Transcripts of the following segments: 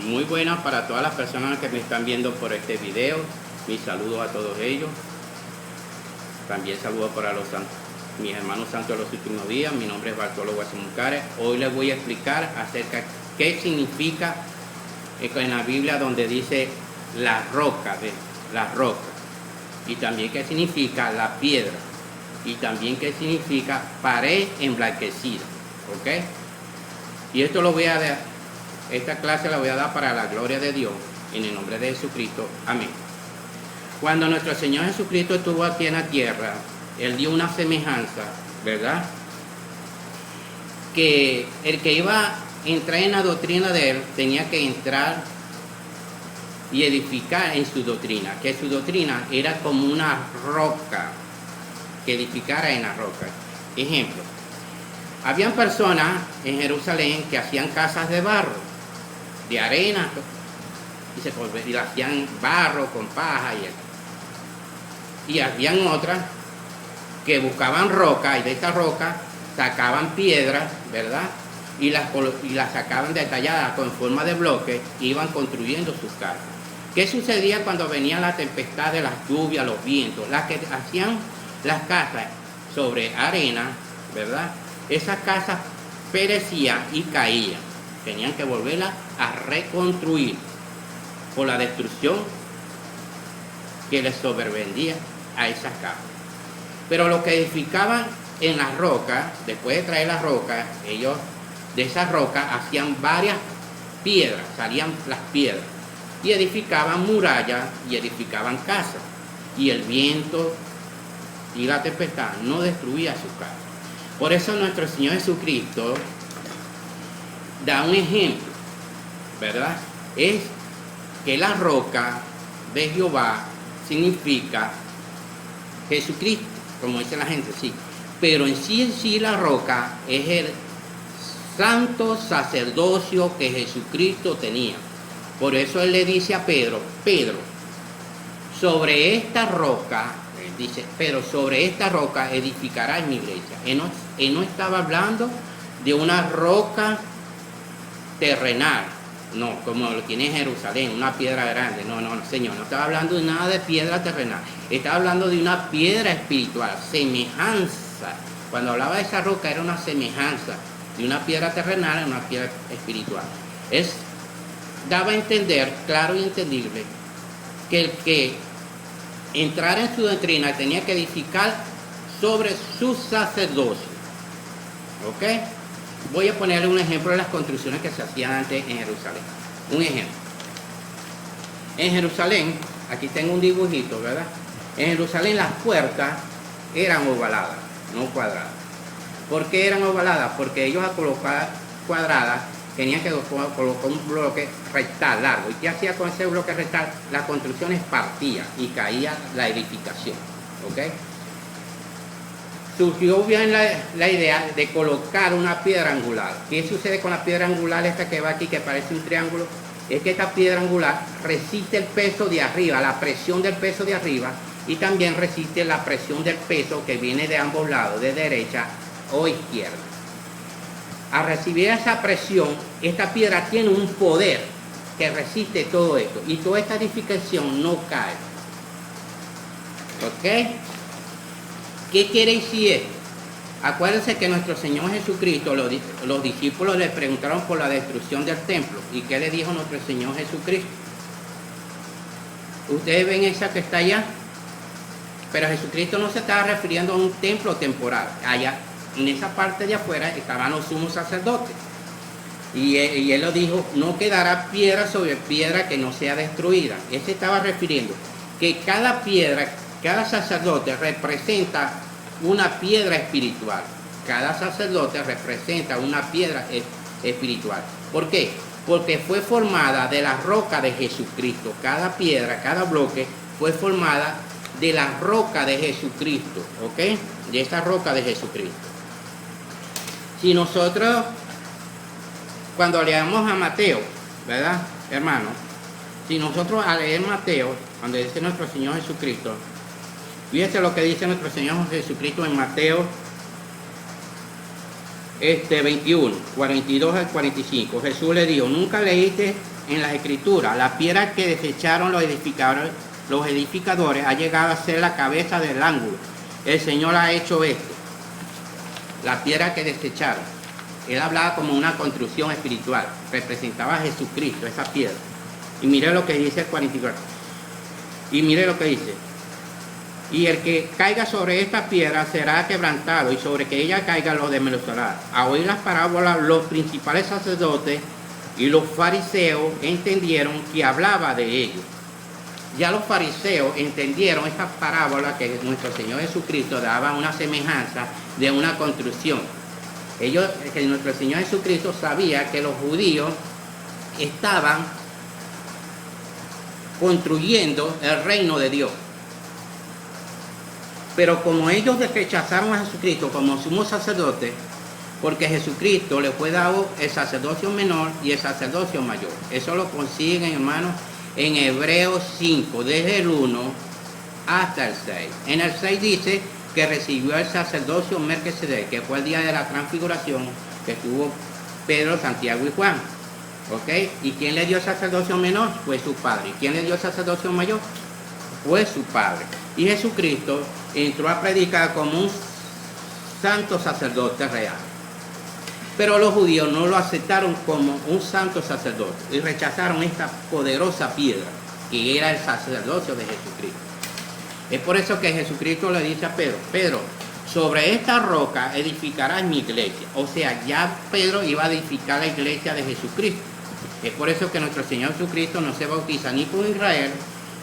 Muy buenas para todas las personas que me están viendo por este video. Mis saludos a todos ellos. También saludos para mis hermanos santos de los últimos días. Mi nombre es Bartolo Guasamucares. Hoy les voy a explicar acerca de qué significa en la Biblia donde dice la roca, y también qué significa la piedra, y también qué significa pared emblanquecida, ¿ok? Y esto lo voy a dar, esta clase la voy a dar para la gloria de Dios, en el nombre de Jesucristo, amén. Cuando nuestro Señor Jesucristo estuvo aquí en la tierra, Él dio una semejanza, ¿verdad? Que el que iba a entrar en la doctrina de Él tenía que entrar y edificar en su doctrina, que su doctrina era como una roca, que edificara en la roca. Ejemplo, habían personas en Jerusalén que hacían casas de barro, de arena, y la hacían barro con paja y habían otras que buscaban roca, y de esta roca sacaban piedras, ¿verdad? Y las sacaban detalladas con forma de bloque, iban construyendo sus casas. ¿Qué sucedía cuando venía la tempestad de las lluvias, los vientos? Las que hacían las casas sobre arena, ¿verdad? Esas casas perecían y caían. Tenían que volverlas a reconstruir por la destrucción que les sobrevendía a esas casas. Pero los que edificaban en las rocas, después de traer las rocas, ellos de esas rocas hacían varias piedras, salían las piedras, y edificaban murallas y edificaban casas. Y el viento y la tempestad no destruía sus casas. Por eso nuestro Señor Jesucristo da un ejemplo, ¿verdad? Es que la roca de Jehová significa Jesucristo, como dice la gente, sí. Pero en sí la roca es el santo sacerdocio que Jesucristo tenía. Por eso Él le dice a Pedro, sobre esta roca, él dice, pero sobre esta roca edificarás mi iglesia. Él no estaba hablando de una roca terrenal, no, como lo tiene en Jerusalén, una piedra grande, no, Señor, no estaba hablando de nada de piedra terrenal, estaba hablando de una piedra espiritual, semejanza. Cuando hablaba de esa roca era una semejanza de una piedra terrenal a una piedra espiritual. Daba a entender, claro y entendible, que el que entrara en su doctrina tenía que edificar sobre su sacerdocio. ¿Ok? Voy a ponerle un ejemplo de las construcciones que se hacían antes en Jerusalén. Un ejemplo. En Jerusalén, aquí tengo un dibujito, ¿verdad? En Jerusalén las puertas eran ovaladas, no cuadradas. ¿Por qué eran ovaladas? Porque ellos a colocar cuadradas tenían que colocar un bloque rectal largo. ¿Y qué hacía con ese bloque rectal? Las construcciones partían y caía la edificación. ¿Ok? Surgió bien la idea de colocar una piedra angular. ¿Qué sucede con la piedra angular esta que va aquí, que parece un triángulo? Es que esta piedra angular resiste el peso de arriba, la presión del peso de arriba, y también resiste la presión del peso que viene de ambos lados, de derecha o izquierda. Al recibir esa presión, esta piedra tiene un poder que resiste todo esto, y toda esta edificación no cae. ¿Ok? ¿Qué quiere decir esto? Acuérdense que nuestro Señor Jesucristo, los discípulos le preguntaron por la destrucción del templo. ¿Y qué le dijo nuestro Señor Jesucristo? Ustedes ven esa que está allá, pero Jesucristo no se estaba refiriendo a un templo temporal. Allá, en esa parte de afuera, estaban los sumos sacerdotes. Y él lo dijo, no quedará piedra sobre piedra que no sea destruida. Él se estaba refiriendo que cada piedra, cada sacerdote representa una piedra espiritual. Cada sacerdote representa una piedra espiritual. ¿Por qué? Porque fue formada de la roca de Jesucristo. Cada piedra, cada bloque fue formada de la roca de Jesucristo. ¿Ok? De esa roca de Jesucristo. Si nosotros, cuando leamos a Mateo, ¿verdad, hermano? Si nosotros al leer Mateo, donde dice nuestro Señor Jesucristo, fíjense lo que dice nuestro Señor Jesucristo en Mateo 21, 42 al 45. Jesús le dijo, ¿nunca leíste en las Escrituras, la piedra que desecharon los edificadores ha llegado a ser la cabeza del ángulo. El Señor ha hecho esto. La piedra que desecharon. Él hablaba como una construcción espiritual. Representaba a Jesucristo, esa piedra. Y mire lo que dice el 44. Y mire lo que dice. Y el que caiga sobre esta piedra será quebrantado, y sobre que ella caiga lo desmenuzará. A oír las parábolas, los principales sacerdotes y los fariseos entendieron que hablaba de ellos. Ya los fariseos entendieron esta parábola que nuestro Señor Jesucristo daba una semejanza de una construcción. Que nuestro Señor Jesucristo sabía que los judíos estaban construyendo el reino de Dios. Pero como ellos rechazaron a Jesucristo como sumo sacerdote, porque Jesucristo le fue dado el sacerdocio menor y el sacerdocio mayor. Eso lo consiguen, hermanos, en Hebreos 5, desde el 1 hasta el 6. En el 6 dice que recibió el sacerdocio Melquisedec, que fue el día de la transfiguración que tuvo Pedro, Santiago y Juan. ¿Ok? ¿Y quién le dio el sacerdocio menor? Fue su padre. ¿Y quién le dio el sacerdocio mayor? Fue su padre. Y Jesucristo entró a predicar como un santo sacerdote real. Pero los judíos no lo aceptaron como un santo sacerdote y rechazaron esta poderosa piedra que era el sacerdocio de Jesucristo. Es por eso que Jesucristo le dice a Pedro: Pedro, sobre esta roca edificarás mi iglesia. O sea, ya Pedro iba a edificar la iglesia de Jesucristo. Es por eso que nuestro Señor Jesucristo no se bautiza ni con Israel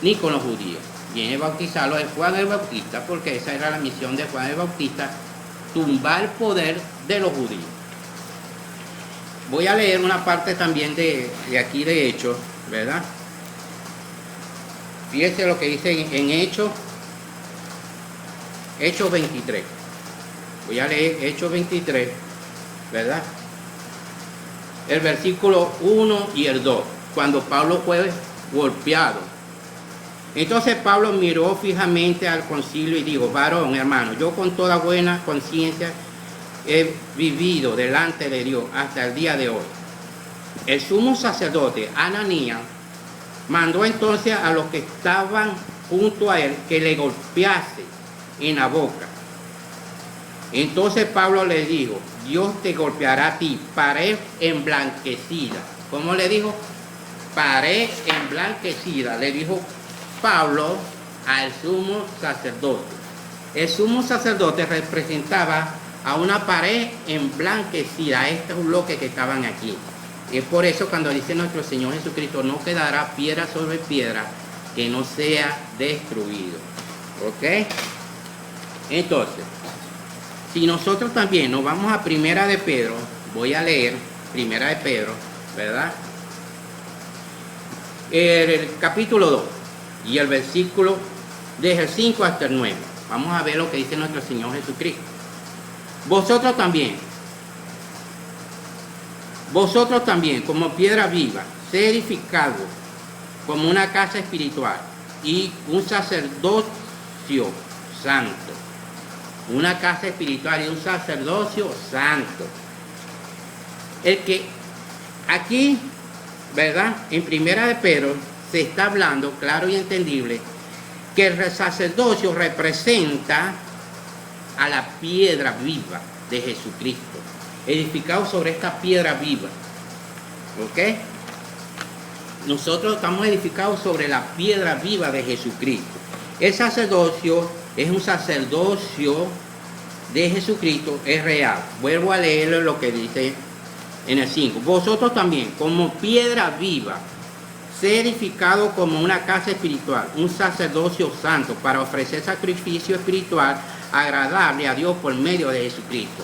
ni con los judíos. Viene a bautizarlo de Juan el Bautista, porque esa era la misión de Juan el Bautista: tumbar el poder de los judíos. Voy a leer una parte también de aquí de Hechos, ¿verdad? Fíjense lo que dice en Hechos 23. Voy a leer Hechos 23, ¿verdad? El versículo 1 y el 2, cuando Pablo fue golpeado. Entonces Pablo miró fijamente al concilio y dijo: varón, hermano, yo con toda buena conciencia he vivido delante de Dios hasta el día de hoy. El sumo sacerdote Ananías mandó entonces a los que estaban junto a él que le golpease en la boca. Entonces Pablo le dijo: Dios te golpeará a ti, pared emblanquecida. ¿Cómo le dijo? Pared emblanquecida, le dijo Pablo al sumo sacerdote. El sumo sacerdote representaba a una pared emblanquecida, a estos bloques que estaban aquí. Es por eso cuando dice nuestro Señor Jesucristo: no quedará piedra sobre piedra que no sea destruido. ¿Ok? Entonces, si nosotros también nos vamos a Primera de Pedro, voy a leer Primera de Pedro, ¿verdad? El capítulo 2 y el versículo desde el 5 hasta el 9. Vamos a ver lo que dice nuestro Señor Jesucristo. Vosotros también, como piedra viva, sed edificados como una casa espiritual y un sacerdocio santo. Una casa espiritual y un sacerdocio santo. El que aquí, ¿verdad? En Primera de Pedro se está hablando claro y entendible que el sacerdocio representa a la piedra viva de Jesucristo, edificado sobre esta piedra viva. ¿Ok? Nosotros estamos edificados sobre la piedra viva de Jesucristo. El sacerdocio es un sacerdocio de Jesucristo, es real. Vuelvo a leerlo lo que dice en el 5. Vosotros también, como piedra viva, sed edificado como una casa espiritual, un sacerdocio santo, para ofrecer sacrificio espiritual agradable a Dios por medio de Jesucristo.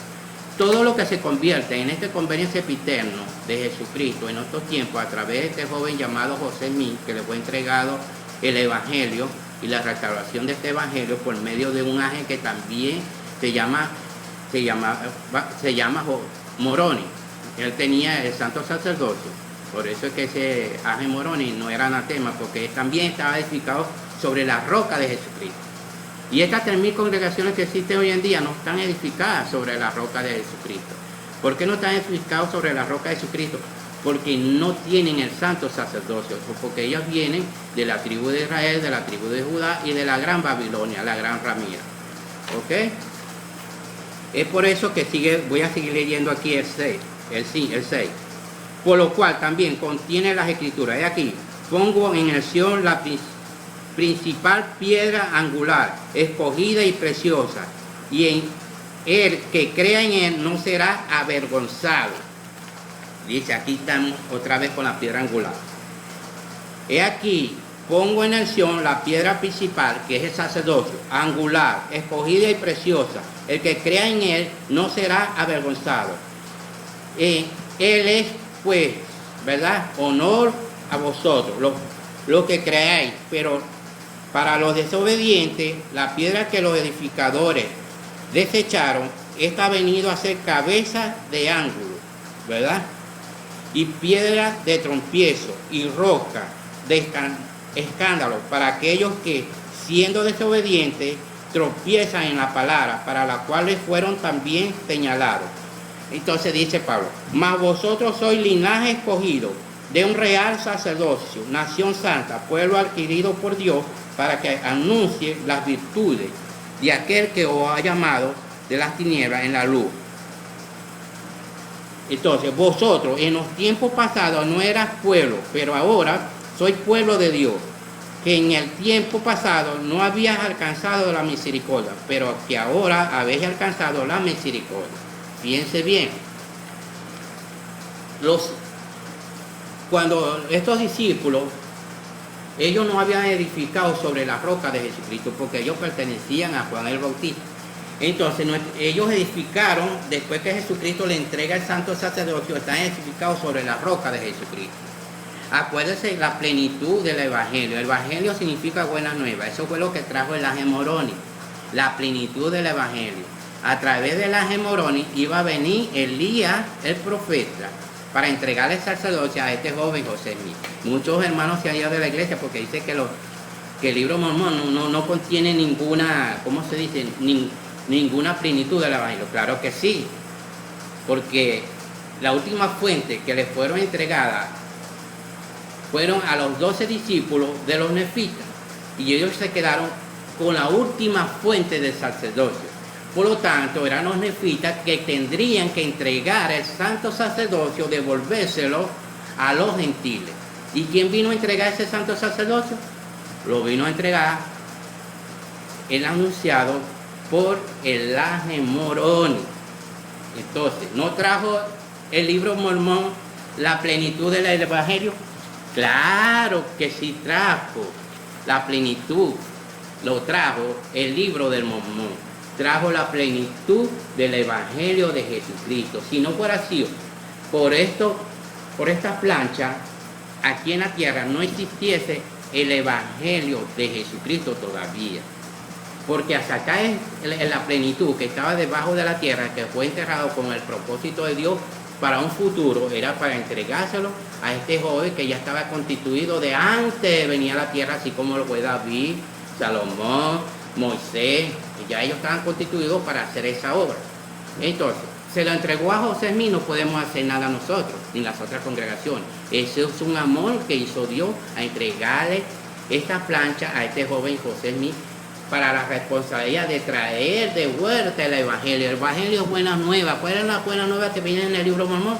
Todo lo que se convierte en este convenio sempiterno de Jesucristo en estos tiempos, a través de este joven llamado José Smith, que le fue entregado el Evangelio y la restauración de este Evangelio por medio de un ángel que también se llama Moroni. Él tenía el santo sacerdocio. Por eso es que ese ángel Moroni no era anatema, porque él también estaba edificado sobre la roca de Jesucristo. Y estas 3.000 congregaciones que existen hoy en día no están edificadas sobre la roca de Jesucristo. ¿Por qué no están edificados sobre la roca de Jesucristo? porque no tienen el santo sacerdocio, porque ellos vienen de la tribu de Israel, de la tribu de Judá y de la gran Babilonia, la gran ramera. ¿Ok? Es por eso que voy a seguir leyendo aquí el 6. Por lo cual también contiene las escrituras. He aquí, pongo en el Sion la principal piedra angular, escogida y preciosa, y en el que crea en él no será avergonzado. Dice, aquí estamos otra vez con la piedra angular. He aquí, pongo en el Sion la piedra principal, que es el sacerdocio, angular, escogida y preciosa. El que crea en él no será avergonzado. Él es, pues, ¿verdad? Honor a vosotros, los que creáis. Pero para los desobedientes, la piedra que los edificadores desecharon, esta ha venido a ser cabeza de ángulo, ¿verdad? Y piedra de trompiezo y roca de escándalo para aquellos que, siendo desobedientes, tropiezan en la palabra, para la cual les fueron también señalados. Entonces dice Pablo, mas vosotros sois linaje escogido, de un real sacerdocio, nación santa, pueblo adquirido por Dios, para que anuncie las virtudes de aquel que os ha llamado de las tinieblas en la luz. Entonces, vosotros en los tiempos pasados no eras pueblo, pero ahora sois pueblo de Dios, que en el tiempo pasado no habías alcanzado la misericordia, pero que ahora habéis alcanzado la misericordia. Fíjense bien, cuando estos discípulos, ellos no habían edificado sobre la roca de Jesucristo, porque ellos pertenecían a Juan el Bautista. Entonces ellos edificaron, después que Jesucristo le entrega el santo sacerdocio, están edificados sobre la roca de Jesucristo. Acuérdense la plenitud del Evangelio. El Evangelio significa buena nueva. Eso fue lo que trajo el ángel Moroni, la plenitud del Evangelio. A través del ángel Moroni iba a venir Elías, el profeta, para entregarle el sacerdocio a este joven José Smith. Muchos hermanos se han ido de la iglesia porque dice que el libro Mormón no contiene ninguna, ¿cómo se dice? Ninguna plenitud del Evangelio. Claro que sí, porque la última fuente que les fueron entregadas fueron a los 12 discípulos de los nefitas, y ellos se quedaron con la última fuente del sacerdocio. Por lo tanto, eran los nefitas que tendrían que entregar el santo sacerdocio, devolvérselo a los gentiles. ¿Y quién vino a entregar ese santo sacerdocio? Lo vino a entregar el anunciado por el ángel Moroni. Entonces, ¿no trajo el libro Mormón la plenitud del Evangelio? Claro que sí trajo la plenitud, lo trajo el libro del Mormón. Trajo la plenitud del Evangelio de Jesucristo. Si no fuera así, por esta plancha, aquí en la tierra no existiese el Evangelio de Jesucristo todavía. Porque hasta acá es la plenitud que estaba debajo de la tierra, que fue enterrado con el propósito de Dios para un futuro, era para entregárselo a este joven que ya estaba constituido de antes de venir a la tierra, así como lo fue David, Salomón, Moisés, y ya ellos estaban constituidos para hacer esa obra. Entonces, se lo entregó a José Smith, no podemos hacer nada nosotros, ni las otras congregaciones. Ese es un amor que hizo Dios a entregarle esta plancha a este joven José Smith para la responsabilidad de traer de vuelta el Evangelio. El Evangelio es buena nueva. ¿Cuál es la buena nueva que viene en el libro Mormón?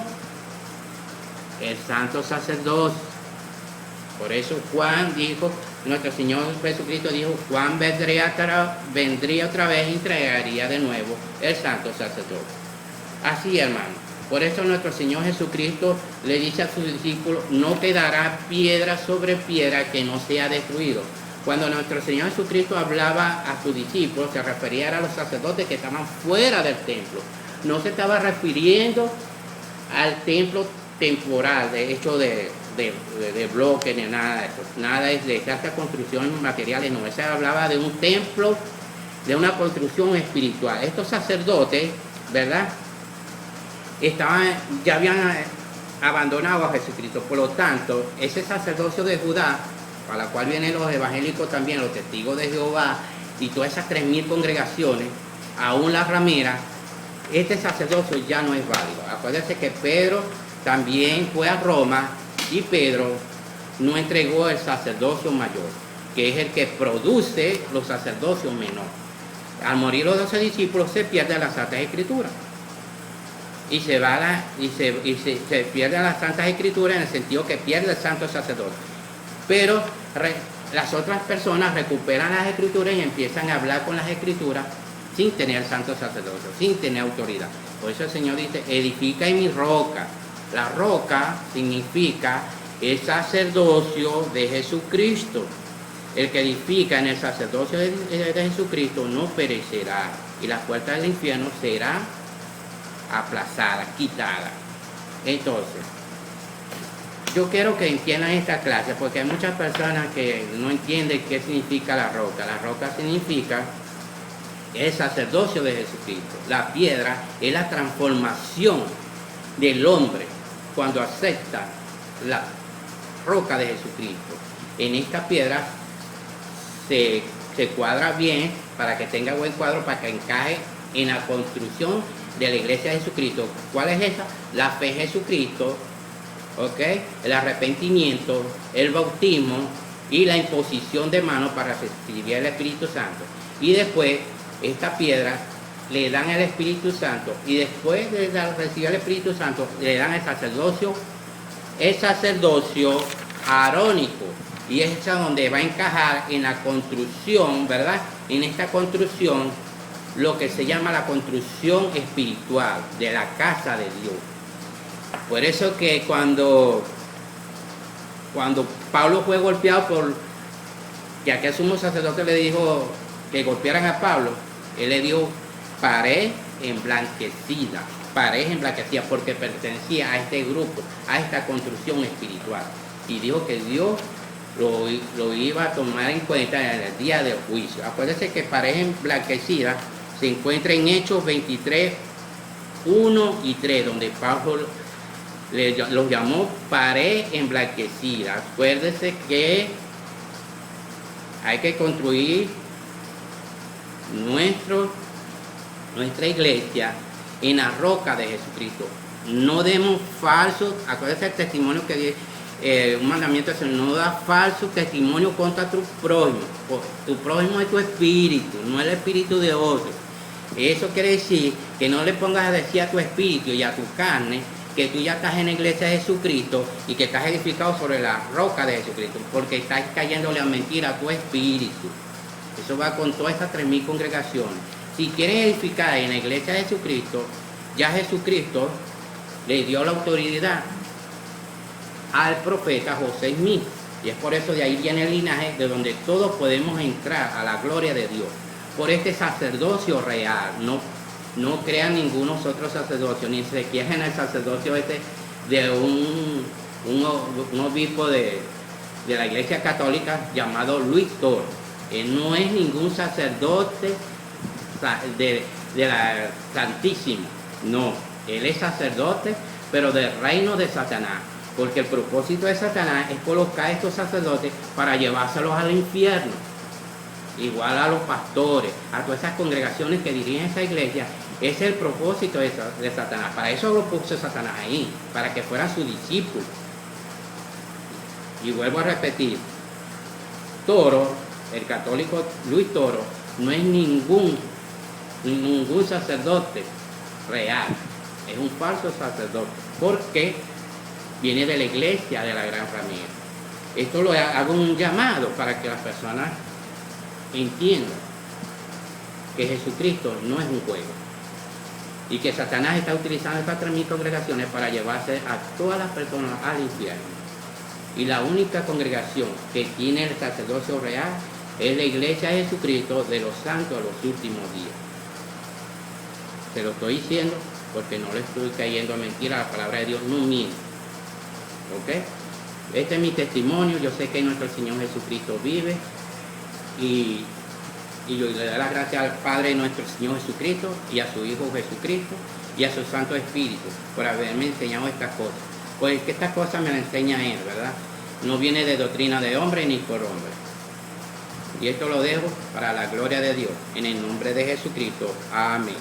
El santo sacerdocio. Por eso Juan dijo, nuestro Señor Jesucristo dijo, Juan vendría otra vez y entregaría de nuevo el santo sacerdocio. Así, hermano. Por eso nuestro Señor Jesucristo le dice a sus discípulos, no quedará piedra sobre piedra que no sea destruido. Cuando nuestro Señor Jesucristo hablaba a sus discípulos, se refería a los sacerdotes que estaban fuera del templo. No se estaba refiriendo al templo temporal, de hecho de bloques, ni nada de eso. Nada de esas construcciones materiales, no. Se hablaba de un templo, de una construcción espiritual. Estos sacerdotes, ¿verdad?, ya habían abandonado a Jesucristo. Por lo tanto, ese sacerdocio de Judá, para la cual vienen los evangélicos también, los testigos de Jehová y todas esas 3.000 congregaciones, aún las rameras, este sacerdocio ya no es válido. Acuérdense que Pedro también fue a Roma y Pedro no entregó el sacerdocio mayor, que es el que produce los sacerdocios menores. Al morir los 12 discípulos se pierde las Santas Escrituras. Y se pierden las Santas Escrituras en el sentido que pierde el santo sacerdote. Pero las otras personas recuperan las Escrituras y empiezan a hablar con las Escrituras sin tener santo sacerdocio, sin tener autoridad. Por eso el Señor dice, edifica en mi roca. La roca significa el sacerdocio de Jesucristo. El que edifica en el sacerdocio de Jesucristo no perecerá, y las puertas del infierno serán aplazadas, quitadas. Entonces, yo quiero que entiendan esta clase, porque hay muchas personas que no entienden qué significa la roca. La roca significa el sacerdocio de Jesucristo. La piedra es la transformación del hombre cuando acepta la roca de Jesucristo. En esta piedra se cuadra bien para que tenga buen cuadro, para que encaje en la construcción de la iglesia de Jesucristo. ¿Cuál es esa? La fe en Jesucristo, ¿ok? El arrepentimiento, el bautismo y la imposición de manos para recibir el Espíritu Santo. Y después, esta piedra le dan el Espíritu Santo, y después de recibir el Espíritu Santo le dan el sacerdocio arónico, y es donde va a encajar en la construcción, ¿verdad? En esta construcción, lo que se llama la construcción espiritual de la casa de Dios. Por eso que cuando Pablo fue golpeado que aquel sumo sacerdote le dijo que golpearan a Pablo, él le dio pared emblanquecida, porque pertenecía a este grupo, a esta construcción espiritual. Y dijo que Dios lo iba a tomar en cuenta en el día del juicio. Acuérdense que pared emblanquecida se encuentra en Hechos 23, 1 y 3, donde Pablo los llamó pared emblanquecida. Acuérdense que hay que construir nuestra iglesia en la roca de Jesucristo. No demos falsos, acuérdense el testimonio que dice, un mandamiento es no da falso testimonio contra tu prójimo. Tu prójimo es tu espíritu, no el espíritu de otro. Eso quiere decir que no le pongas a decir a tu espíritu y a tu carne que tú ya estás en la iglesia de Jesucristo y que estás edificado sobre la roca de Jesucristo, porque estás cayéndole a mentira a tu espíritu. Eso va con todas estas 3.000 congregaciones. Si quieren edificar en la iglesia de Jesucristo, ya Jesucristo le dio la autoridad al profeta José Smith, y es por eso de ahí viene el linaje de donde todos podemos entrar a la gloria de Dios, por este sacerdocio real. No crean ninguno otro sacerdocio, ni se quejen el sacerdocio de un obispo de la iglesia católica llamado Luis Toro. Él no es ningún sacerdote de la Santísima, no, él es sacerdote, pero del reino de Satanás, porque el propósito de Satanás es colocar a estos sacerdotes para llevárselos al infierno, igual a los pastores, a todas esas congregaciones que dirigen esa iglesia. Ese es el propósito de Satanás. Para eso lo puso Satanás ahí, para que fueran sus discípulos. Y vuelvo a repetir, Toro, el católico Luis Toro, no es ningún sacerdote real, es un falso sacerdote, porque viene de la iglesia de la Gran Ramírez. Esto lo hago un llamado para que las personas entiendan que Jesucristo no es un juego, y que Satanás está utilizando estas 3.000 congregaciones para llevarse a todas las personas al infierno. Y la única congregación que tiene el sacerdocio real es la iglesia de Jesucristo de los santos de los últimos días. Se lo estoy diciendo porque no le estoy cayendo a mentira, la palabra de Dios no miente. ¿Ok? Este es mi testimonio. Yo sé que nuestro Señor Jesucristo vive, y yo le doy las gracias al Padre de nuestro Señor Jesucristo, y a su Hijo Jesucristo, y a su Santo Espíritu por haberme enseñado estas cosas. Pues que estas cosas me las enseña Él, ¿verdad? No viene de doctrina de hombre ni por hombre. Y esto lo dejo para la gloria de Dios, en el nombre de Jesucristo. Amén.